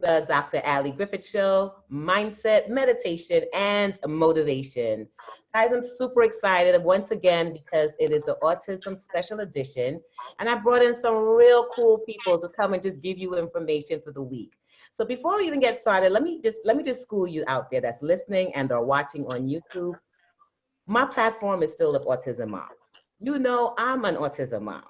the Dr. Ali Griffith Show, mindset, meditation, and motivation. Guys, I'm super excited once again because it is the Autism Special Edition, and I brought in some real cool people to come and just give you information for the week. So before we even get started, let me just school you out there that's listening and are watching on YouTube. My platform is filled with autism moms. You know, I'm an autism mom.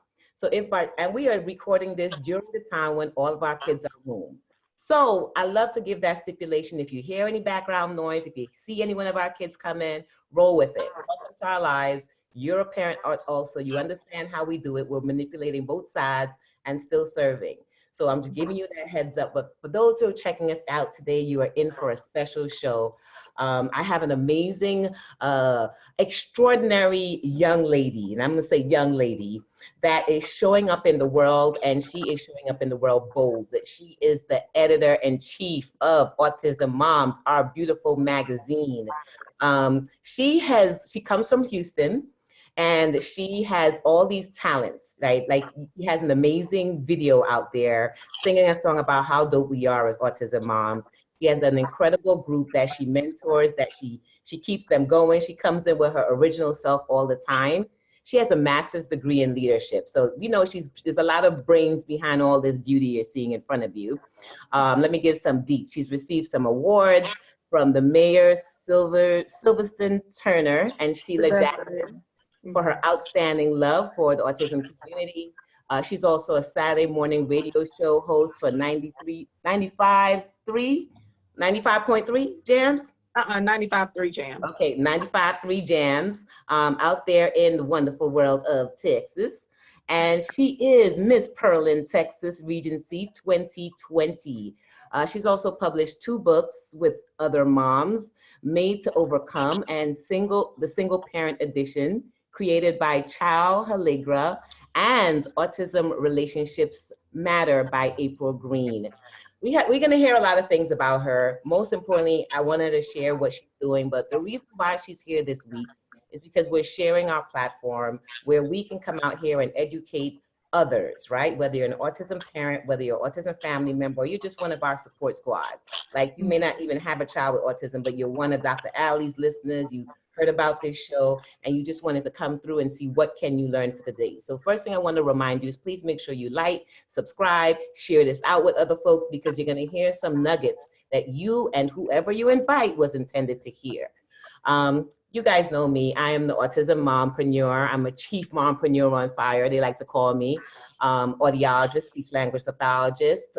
And we are recording this during the time when all of our kids are home. So I love to give that stipulation. If you hear any background noise, if you see any one of our kids come in, roll with it. Welcome to our lives. You're a parent also. You understand how we do it. We're manipulating both sides and still serving. So I'm just giving you that heads up. But for those who are checking us out today, you are in for a special show. I have an amazing, extraordinary young lady, and I'm gonna say young lady, that is showing up in the world, and she is showing up in the world bold. That she is the editor-in-chief of Autism Moms, our beautiful magazine. She comes from Houston, and she has all these talents, right? Like, she has an amazing video out there singing a song about how dope we are as autism moms. She has an incredible group that she mentors, that she keeps them going. She comes in with her original self all the time. She has a master's degree in leadership. So, you know, there's a lot of brains behind all this beauty you're seeing in front of you. Let me give some deets. She's received some awards from the Mayor Sylveston Turner and Sheila Jackson for her outstanding love for the autism community. She's also a Saturday morning radio show host for 95.3 Jams? 95.3 Jams. Okay, 95.3 Jams, out there in the wonderful world of Texas. And she is Miss Pearland, Texas Regency 2020. She's also published 2 books with other moms, Made to Overcome and the Single Parent Edition, created by Chow Halegra, and Autism Relationships Matter by April Green. We're going to hear a lot of things about her. Most importantly, I wanted to share what she's doing, but the reason why she's here this week is because we're sharing our platform where we can come out here and educate others, right? Whether you're an autism parent, whether you're an autism family member, or you're just one of our support squad. Like, you may not even have a child with autism, but you're one of Dr. Ali's listeners. You heard about this show and you just wanted to come through and see what can you learn for the day. So first thing I want to remind you is please make sure you like, subscribe, share this out with other folks, because you're going to hear some nuggets that you and whoever you invite was intended to hear. You guys know me. I am the autism mompreneur. I'm a chief mompreneur on fire, they like to call me. Audiologist, speech language pathologist,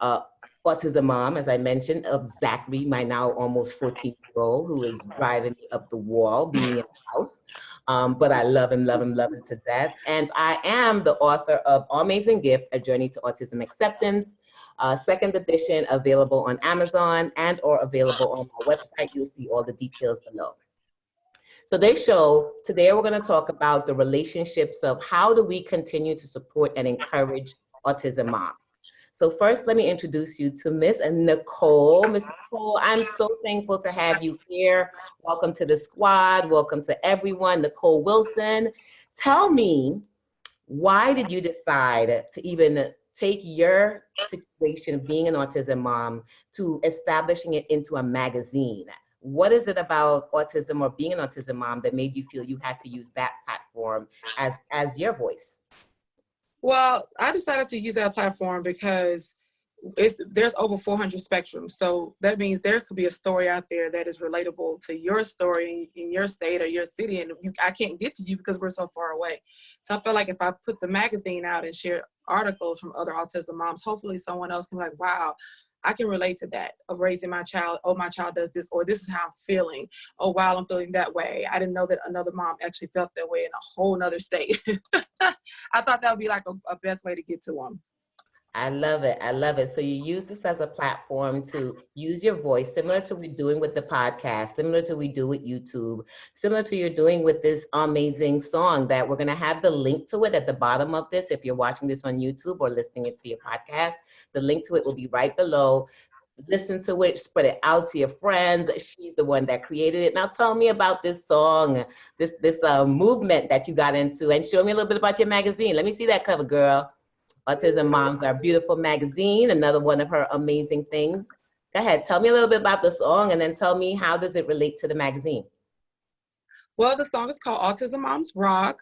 autism mom, as I mentioned, of Zachary, my now almost 14-year-old, who is driving me up the wall, being in the house. But I love him to death. And I am the author of Amazing Gift, A Journey to Autism Acceptance, 2nd edition, available on Amazon and or available on my website. You'll see all the details below. So today we're going to talk about the relationships of how do we continue to support and encourage autism moms. So first, let me introduce you to Miss Nichole. Miss Nichole, I'm so thankful to have you here. Welcome to the squad. Welcome to everyone. Nichole Wilson, tell me, why did you decide to even take your situation of being an autism mom to establishing it into a magazine? What is it about autism or being an autism mom that made you feel you had to use that platform as your voice? Well, I decided to use that platform because there's over 400 spectrums. So that means there could be a story out there that is relatable to your story in your state or your city. And I can't get to you because we're so far away. So I felt like if I put the magazine out and share articles from other autism moms, hopefully someone else can be like, wow, I can relate to that, of raising my child. Oh, my child does this, or this is how I'm feeling. Oh, wow, I'm feeling that way. I didn't know that another mom actually felt that way in a whole nother state. I thought that would be like a best way to get to them. I love it. I love it. So you use this as a platform to use your voice, similar to what we're doing with the podcast, similar to what we do with YouTube, similar to what you're doing with this amazing song that we're going to have the link to it at the bottom of this. If you're watching this on YouTube or listening it to your podcast, the link to it will be right below. Listen to it, spread it out to your friends. She's the one that created it. Now tell me about this song, this movement that you got into, and show me a little bit about your magazine. Let me see that cover, girl. Autism Moms, Our Beautiful magazine, another one of her amazing things. Go ahead, tell me a little bit about the song and then tell me how does it relate to the magazine? Well, the song is called Autism Moms Rock,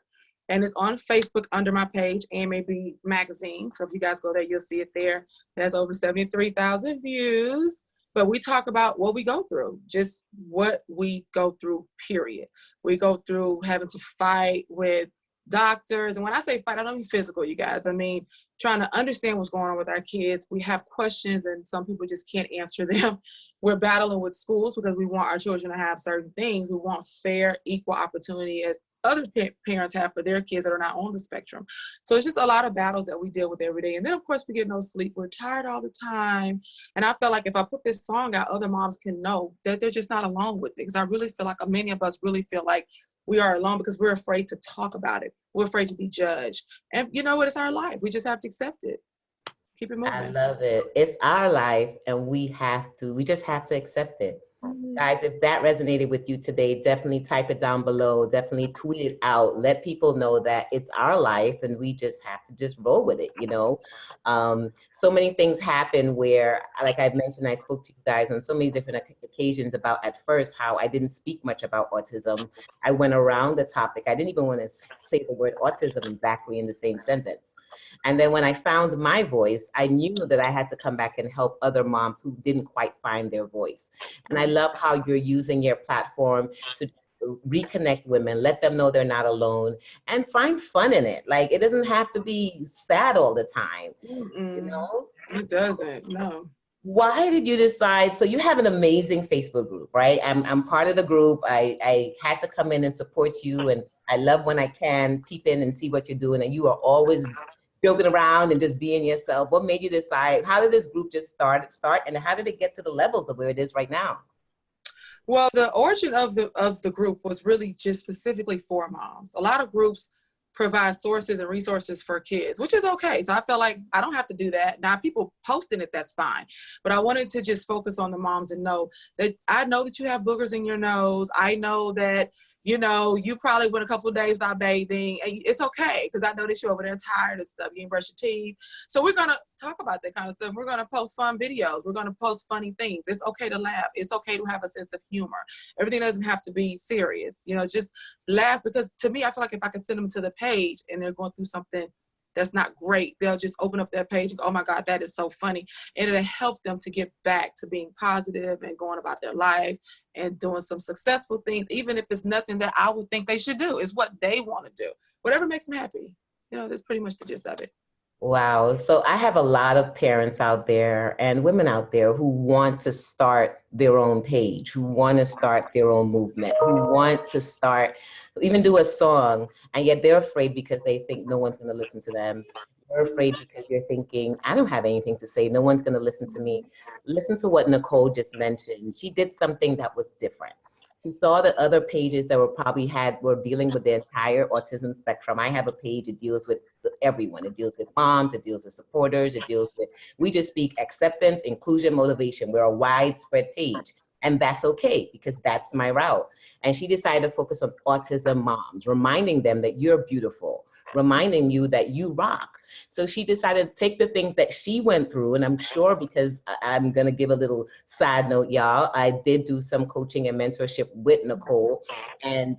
and it's on Facebook under my page, AMAB Magazine. So if you guys go there, you'll see it there. It has over 73,000 views. But we talk about what we go through, just what we go through, period. We go through having to fight with doctors. And when I say fight, I don't mean physical, you guys. I mean, trying to understand what's going on with our kids. We have questions and some people just can't answer them. We're battling with schools because we want our children to have certain things. We want fair, equal opportunity as other parents have for their kids that are not on the spectrum. So it's just a lot of battles that we deal with every day. And then of course we get no sleep. We're tired all the time. And I felt like if I put this song out, other moms can know that they're just not alone with it. Because I really feel like many of us really feel like we are alone because we're afraid to talk about it. We're afraid to be judged. And you know what? It's our life. We just have to accept it. Keep it moving. I love it. It's our life and we just have to accept it. Guys, if that resonated with you today, definitely type it down below. Definitely tweet it out. Let people know that it's our life and we just have to just roll with it, you know? So many things happen where, like I mentioned, I spoke to you guys on so many different occasions about at first how I didn't speak much about autism. I went around the topic. I didn't even want to say the word autism exactly in the same sentence. And then when I found my voice, I knew that I had to come back and help other moms who didn't quite find their voice. And I love how you're using your platform to reconnect women, let them know they're not alone, and find fun in it. Like, it doesn't have to be sad all the time, you know? It doesn't, no. Why did you decide? So you have an amazing Facebook group, right? I'm part of the group. I had to come in and support you, and I love when I can peep in and see what you're doing, and you are always joking around and just being yourself. What made you decide? How did this group just start, and how did it get to the levels of where it is right now? Well, the origin of the group was really just specifically for moms. A lot of groups provide sources and resources for kids, which is okay. So I felt like I don't have to do that. Now, people posting it, that's fine. But I wanted to just focus on the moms and know that I know that you have boogers in your nose. I know that, you know, you probably went a couple of days not bathing. And it's okay, because I know that you're over there tired and stuff. You didn't brush your teeth. So we're going to talk about that kind of stuff. We're going to post fun videos. We're going to post funny things. It's okay to laugh. It's okay to have a sense of humor. Everything doesn't have to be serious. You know, just laugh, because to me, I feel like if I can send them to the page and they're going through something that's not great, they'll just open up that page and go, oh my God, that is so funny. And it'll help them to get back to being positive and going about their life and doing some successful things, even if it's nothing that I would think they should do. It's what they want to do. Whatever makes them happy. You know, that's pretty much the gist of it. Wow. So I have a lot of parents out there and women out there who want to start their own page, who want to start their own movement, who want to start, even do a song, and yet they're afraid because they think no one's going to listen to them. You're afraid because you're thinking, I don't have anything to say. No one's going to listen to me. Listen to what Nichole just mentioned. She did something that was different. She saw that other pages that were dealing with the entire autism spectrum. I have a page that deals with everyone. It deals with moms, it deals with supporters, it deals with, we just speak acceptance, inclusion, motivation. We're a widespread page. And that's okay, because that's my route. And she decided to focus on autism moms, reminding them that you're beautiful, reminding you that you rock. So she decided to take the things that she went through, and I'm sure, because I'm gonna give a little side note, y'all, I did do some coaching and mentorship with Nichole. And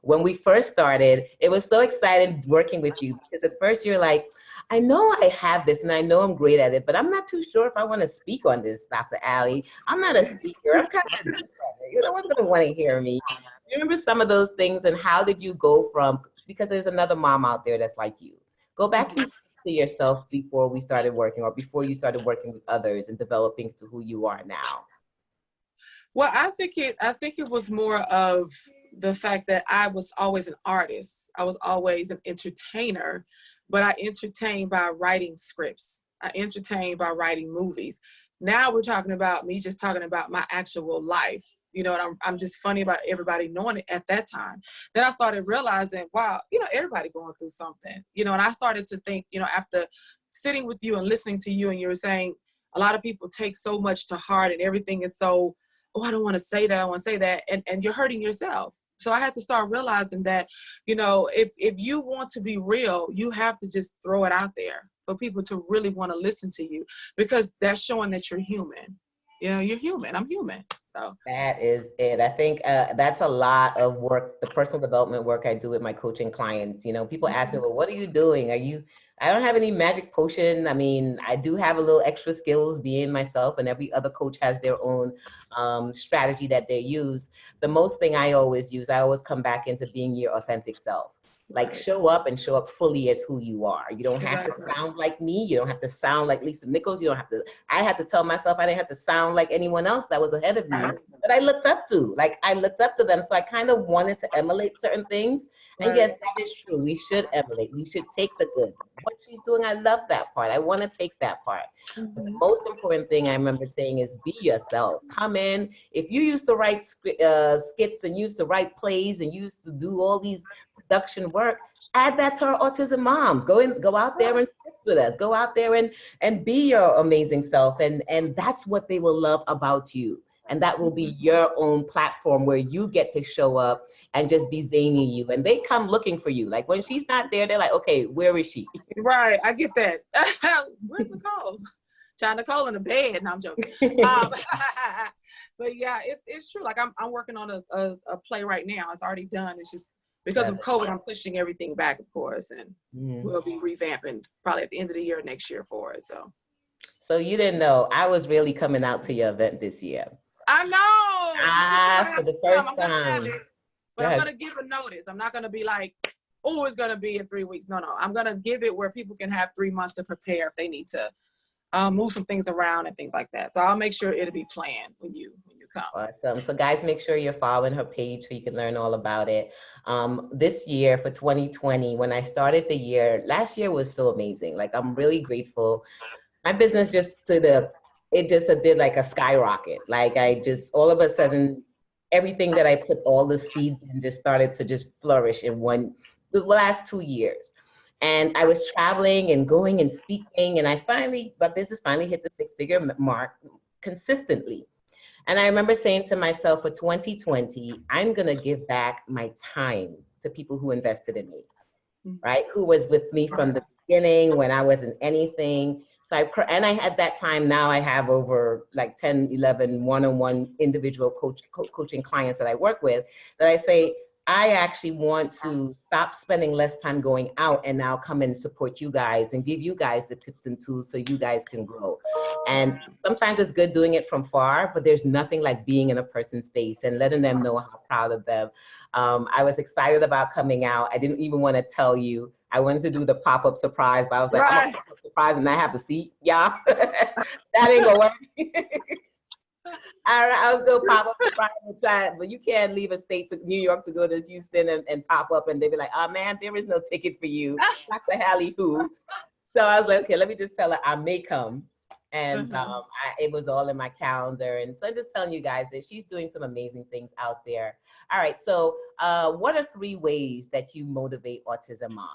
when we first started, it was so exciting working with you, because at first you're like, I know I have this and I know I'm great at it, but I'm not too sure if I want to speak on this, Dr. Allie. I'm not a speaker. I'm kind of, no one's going to want to hear me. Do you remember some of those things, and how did you go from, because there's another mom out there that's like you. Go back and speak to yourself before we started working, or before you started working with others and developing to who you are now. Well, I think it was more of the fact that I was always an artist. I was always an entertainer, but I entertained by writing scripts. I entertained by writing movies. Now we're talking about me just talking about my actual life, you know, and I'm just funny about everybody knowing it at that time. Then I started realizing, wow, you know, everybody going through something, you know, and I started to think, you know, after sitting with you and listening to you, and you were saying a lot of people take so much to heart and everything is so, oh, I don't want to say that, I want to say that, and you're hurting yourself. So I had to start realizing that, you know, if you want to be real, you have to just throw it out there for people to really want to listen to you, because that's showing that you're human. You know, you're human. I'm human. So that is it. I think that's a lot of work, the personal development work I do with my coaching clients. You know, people ask me, well, what are you doing? I don't have any magic potion. I mean, I do have a little extra skills being myself, and every other coach has their own strategy that they use. The most thing I always come back into being your authentic self. Like right. show up and show up fully as who you are. You don't have to Exactly. sound like me. You don't have to sound like Lisa Nichols. You don't have to, I had to tell myself I didn't have to sound like anyone else that was ahead of me Right. that I looked up to. Like I looked up to them. So I kind of wanted to emulate certain things. And yes, Right. that is true. We should emulate. We should take the good. What she's doing, I love that part. I want to take that part. But the Mhm. most important thing I remember saying is be yourself. Come in. If you used to write skits and used to write plays and used to do all these production work, add that to our Autism Moms. Go out there and stick with us. Go out there and be your amazing self. And that's what they will love about you. And that will be your own platform where you get to show up and just be zany you. And they come looking for you. Like when she's not there, they're like, okay, where is she? Right. I get that. Where's Nichole? Child, Nichole in the bed. No, I'm joking. Um, but yeah, it's true. Like I'm working on a play right now. It's already done. It's just because of COVID, I'm pushing everything back, of course, and we'll be revamping probably at the end of the year next year for it. So you didn't know I was really coming out to your event this year. I know, which is gonna For have to the come. first I'm gonna have time. it, Go but I'm ahead. gonna give a notice. I'm not gonna be like, oh, it's gonna be in 3 weeks. No, I'm gonna give it where people can have 3 months to prepare if they need to move some things around and things like that. So I'll make sure it'll be planned when you come. Awesome. So guys, make sure you're following her page so you can learn all about it. This year for 2020, when I started the year, last year was so amazing. Like I'm really grateful. My business just did like a skyrocket. Like I just, all of a sudden, everything that I put all the seeds in just started to just flourish in the last 2 years. And I was traveling and going and speaking, and my business finally hit the 6-figure mark consistently. And I remember saying to myself, for 2020, I'm going to give back my time to people who invested in me, right? Who was with me from the beginning when I wasn't anything. So and I had that time. Now I have over like 10, 11 one-on-one individual coaching clients that I work with, that I say, I actually want to stop spending less time going out and now come and support you guys and give you guys the tips and tools so you guys can grow. And sometimes it's good doing it from far, but there's nothing like being in a person's face and letting them know how proud of them. I was excited about coming out. I didn't even want to tell you. I wanted to do the pop-up surprise, but I was like, I'm a Right. pop-up surprise and I have a seat, y'all. That ain't gonna work. I was gonna pop up surprise and try it, but you can't leave a state to New York to go to Houston and pop up and they be like, oh man, there is no ticket for you. Dr. Hallie who. So I was like, okay, let me just tell her I may come. And it was all in my calendar. And so I'm just telling you guys that she's doing some amazing things out there. All right, so what are 3 ways that you motivate autism moms?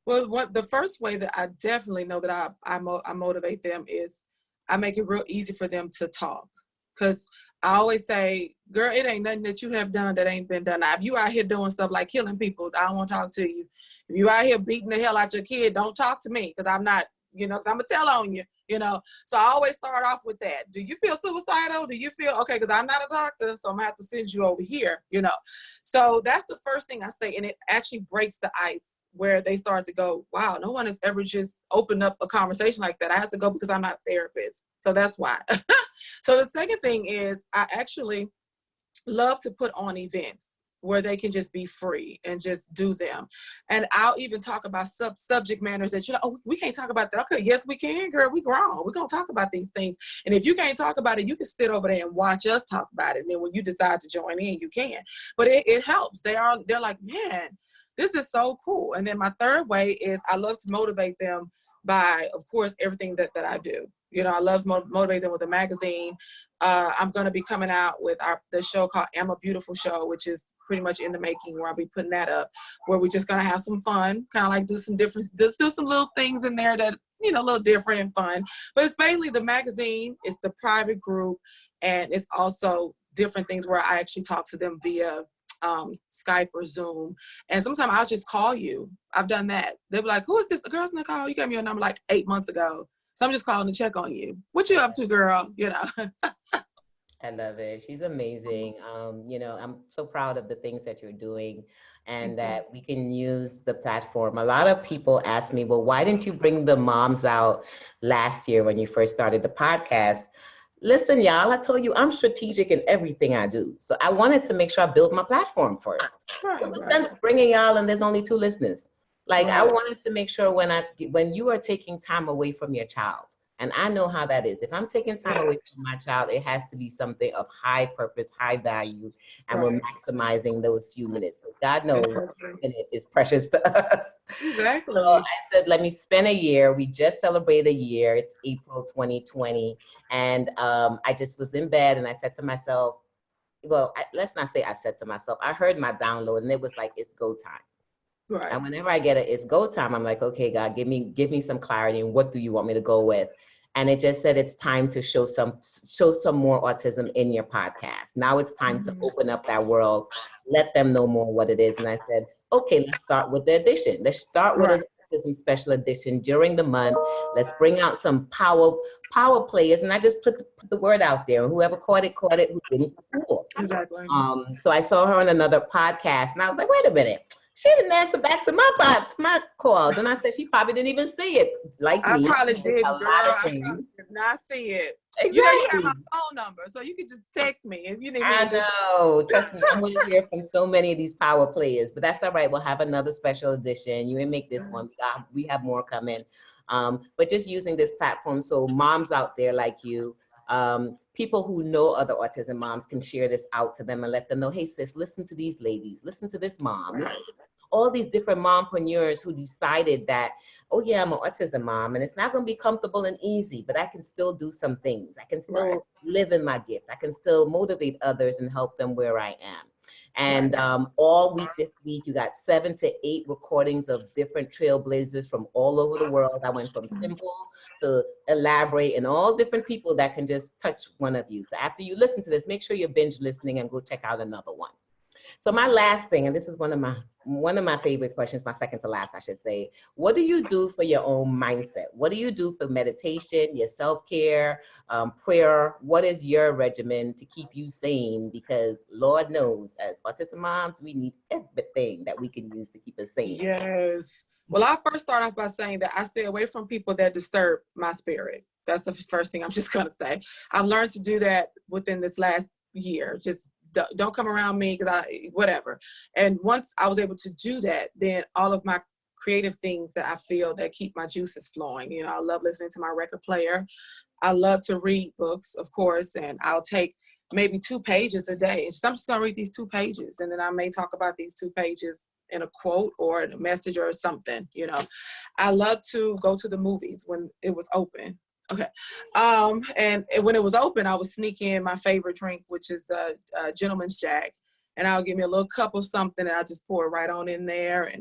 Well, the first way that I definitely know that I motivate them is I make it real easy for them to talk. Because I always say, girl, it ain't nothing that you have done that ain't been done. Now, if you out here doing stuff like killing people, I don't want to talk to you. If you out here beating the hell out your kid, don't talk to me, because I'm not, because I'm going to tell on you, So I always start off with that. Do you feel suicidal? Do you feel, okay, because I'm not a doctor, so I'm going to have to send you over here, So that's the first thing I say, and it actually breaks the ice, where they start to go, wow, no one has ever just opened up a conversation like that. I have to go because I'm not a therapist. So that's why. So the second thing is I actually love to put on events where they can just be free and just do them. And I'll even talk about subject matters that, oh, we can't talk about that. Okay, yes, we can, girl. We grown. We're going to talk about these things. And if you can't talk about it, you can sit over there and watch us talk about it. And then when you decide to join in, you can. But it helps. They're like, man, this is so cool. And then my third way is I love to motivate them by, of course, everything that I do. I love motivate them with a magazine. I'm going to be coming out with the show called Am a Beautiful Show, which is pretty much in the making, where I'll be putting that up, where we're just going to have some fun, kind of like do some little things in there that, a little different and fun. But it's mainly the magazine, it's the private group, and it's also different things where I actually talk to them via Skype or Zoom. And sometimes I'll just call you. I've done that. They'll be like, who is this? The girl's Nichole. You gave me your number like 8 months ago. So I'm just calling to check on you. What you up to, girl? You know. I love it. She's amazing. I'm so proud of the things that you're doing and that we can use the platform. A lot of people ask me, well, why didn't you bring the moms out last year when you first started the podcast? Listen, y'all, I told you I'm strategic in everything I do. So I wanted to make sure I build my platform first. What's the sense bringing y'all and there's only 2 listeners? Like, I wanted to make sure when you are taking time away from your child, and I know how that is. If I'm taking time away from my child, it has to be something of high purpose, high value, and we're maximizing those few minutes. So God knows it is precious to us. Exactly. So I said, let me spend a year. We just celebrated a year. It's April 2020. And I just was in bed and I said to myself, let's not say I said to myself, I heard my download and it was like, it's go time. Right. And whenever I get it's go time, I'm like, okay, God, give me some clarity and what do you want me to go with? And it just said it's time to show some more autism in your podcast. Now it's time to open up that world, let them know more what it is. And I said, okay, let's start with the edition. Let's start with an autism special edition during the month. Let's bring out some power players. And I just put the word out there. And whoever caught it, who didn't, cool. Exactly. So I saw her on another podcast and I was like, wait a minute. She didn't answer back to my call. Then I said she probably didn't even see it. Like I me, probably did, girl. I did not see it. Exactly. You have my phone number, so you could just text me if you need me. I know. Trust me, I'm going to hear from so many of these power players, but that's all right. We'll have another special edition. You didn't make this one. We have more coming. But just using this platform so moms out there like you, people who know other autism moms can share this out to them and let them know, hey, sis, listen to these ladies. Listen to this mom. All these different mompreneurs who decided that, oh yeah, I'm an autism mom and it's not going to be comfortable and easy, but I can still do some things. I can still live in my gift. I can still motivate others and help them where I am. And all week this week, you got 7 to 8 recordings of different trailblazers from all over the world. I went from simple to elaborate and all different people that can just touch one of you. So after you listen to this, make sure you're binge listening and go check out another one. So my last thing, and this is one of my favorite questions, my second to last, I should say. What do you do for your own mindset? What do you do for meditation, your self-care, prayer? What is your regimen to keep you sane? Because Lord knows, as autism moms, we need everything that we can use to keep us sane. Yes. Well, I first start off by saying that I stay away from people that disturb my spirit. That's the first thing I'm just going to say. I've learned to do that within this last year. Just don't come around me because whatever. And once I was able to do that, then all of my creative things that I feel that keep my juices flowing. You know, I love listening to my record player. I love to read books, of course, and I'll take maybe 2 pages a day. And I'm just going to read these 2 pages. And then I may talk about these 2 pages in a quote or in a message or something, you know. I love to go to the movies when it was open. Okay. And when it was open, I would sneak in my favorite drink, which is a Gentleman's Jack. And I'll give me a little cup of something and I'll just pour it right on in there.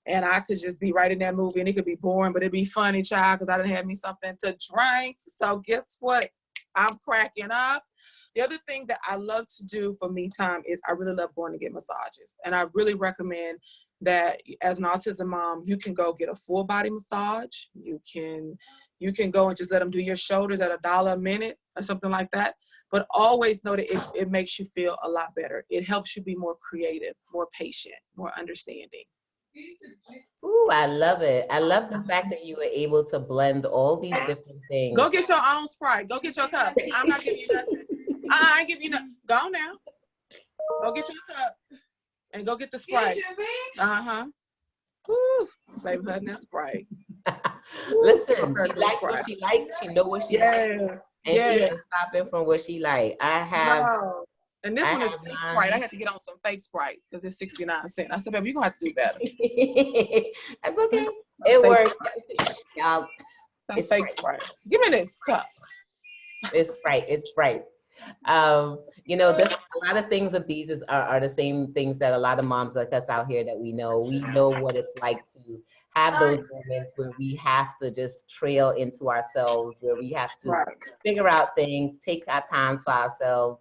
And I could just be right in that movie and it could be boring, but it'd be funny, child, because I didn't have me something to drink. So guess what? I'm cracking up. The other thing that I love to do for me time is I really love going to get massages. And I really recommend that as an autism mom, you can go get a full body massage. You can go and just let them do your shoulders at $1 a minute or something like that. But always know that it makes you feel a lot better. It helps you be more creative, more patient, more understanding. Ooh, I love it. I love the fact that you were able to blend all these different things. Go get your own Sprite. Go get your cup. I'm not giving you nothing. I ain't giving you nothing. Go now. Go get your cup. And go get the Sprite. Uh-huh. Woo. Baby, her that Sprite. Listen, she likes what she likes. She knows what she likes. And she ain't stopping from what she like. I have. No. And this one is fake Sprite. I had to get on some fake Sprite because it's 69 cents. I said, baby, you're going to have to do better. That's okay. It works. Y'all, it's fake Sprite. Give me this cup. It's Sprite. It's Sprite. You know, a lot of things of these are the same things that a lot of moms like us out here that we know. We know what it's like to have those moments where we have to just trail into ourselves, where we have to figure out things, take our times for ourselves,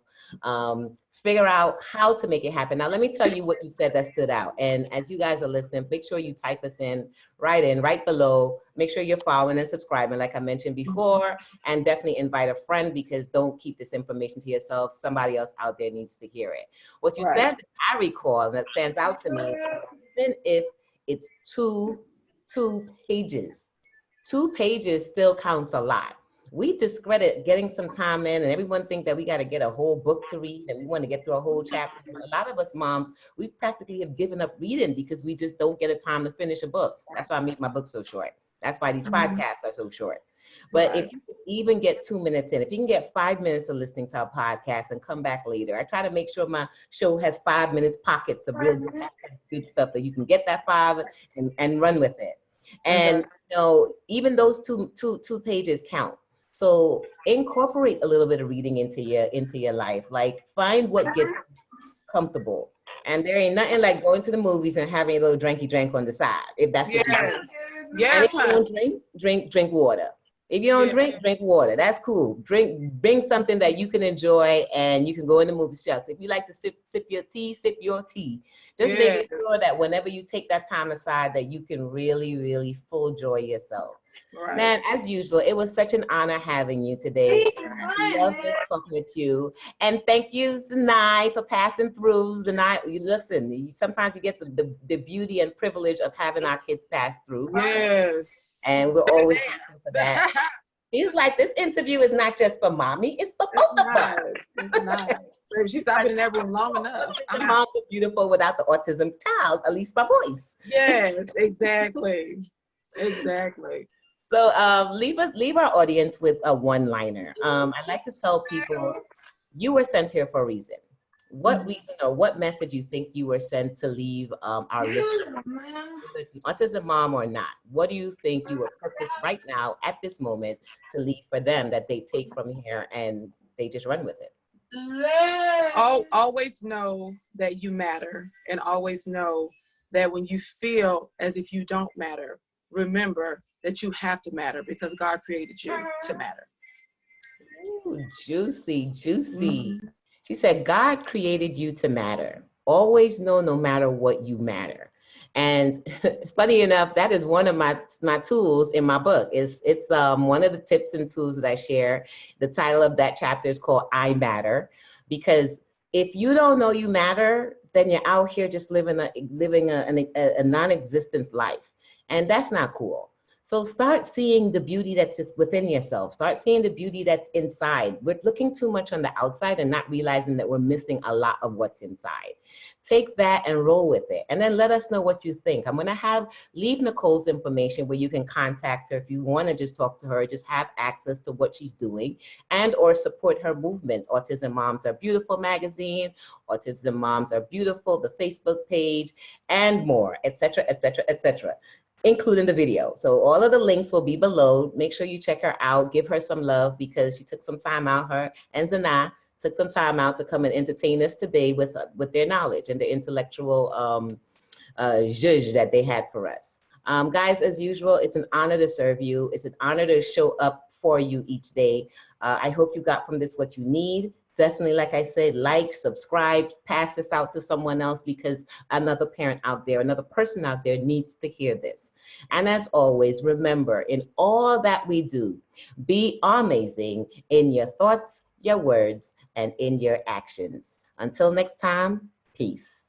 figure out how to make it happen. Now, let me tell you what you said that stood out. And as you guys are listening, make sure you type us in right below. Make sure you're following and subscribing, like I mentioned before, and definitely invite a friend, because don't keep this information to yourself. Somebody else out there needs to hear it. What you said that I recall, and that stands out to me, even if it's two pages, 2 pages still counts a lot. We discredit getting some time in, and everyone think that we got to get a whole book to read and we want to get through a whole chapter. A lot of us moms, we practically have given up reading because we just don't get a time to finish a book. That's why I make my book so short. That's why these podcasts are so short. But if you even get 2 minutes in, if you can get 5 minutes of listening to a podcast and come back later, I try to make sure my show has 5 minutes pockets of real good stuff that you can get that 5 and run with it. And you know, even those two pages count. So incorporate a little bit of reading into your life. Like, find what gets comfortable. And there ain't nothing like going to the movies and having a little drinky on the side, if that's what you do. And if you don't drink water. If you don't drink water. That's cool. Bring something that you can enjoy, and you can go in the movie shucks. If you like to sip your tea, sip your tea. Just making sure that whenever you take that time aside, that you can really full enjoy yourself. Man, as usual, it was such an honor having you today. I love this talking with you. And thank you, Sinai, for passing through. Sinai, you listen, sometimes you get the beauty and privilege of having our kids pass through. Yes. And we're always thankful for that. He's like, this interview is not just for mommy, it's for both of us. It's not. She's been in that room long enough. Moms are beautiful without the autism child, at least my voice. Yes, exactly. Exactly. So leave our audience with a one-liner. I like to tell people, you were sent here for a reason. What reason or what message you think you were sent to leave our listeners, whether it's an autism mom or not? What do you think you were purposed right now at this moment to leave for them that they take from here and they just run with it? Always know that you matter, and always know that when you feel as if you don't matter, remember that you have to matter, because God created you to matter. Ooh, juicy. She said, God created you to matter. Always know, no matter what, you matter. And funny enough, that is one of my tools in my book. It's one of the tips and tools that I share. The title of that chapter is called I Matter, because if you don't know you matter, then you're out here just living a non-existence life. And that's not cool. So start seeing the beauty that's within yourself. Start seeing the beauty that's inside. We're looking too much on the outside and not realizing that we're missing a lot of what's inside. Take that and roll with it. And then let us know what you think. I'm going to leave Nichole's information where you can contact her if you want to just talk to her, just have access to what she's doing, and or support her movements. Autism Moms Are Beautiful magazine, Autism Moms Are Beautiful, the Facebook page, and more, etc., including the video. So all of the links will be below. Make sure you check her out, give her some love, because she took some time out, her and Zana took some time out to come and entertain us today with their knowledge and the intellectual zhuzh that they had for us. Guys, as usual, it's an honor to serve you. It's an honor to show up for you each day. I hope you got from this what you need. Definitely, like I said, like, subscribe, pass this out to someone else, because another parent out there, another person out there needs to hear this. And as always, remember, in all that we do, be amazing in your thoughts, your words, and in your actions. Until next time, peace.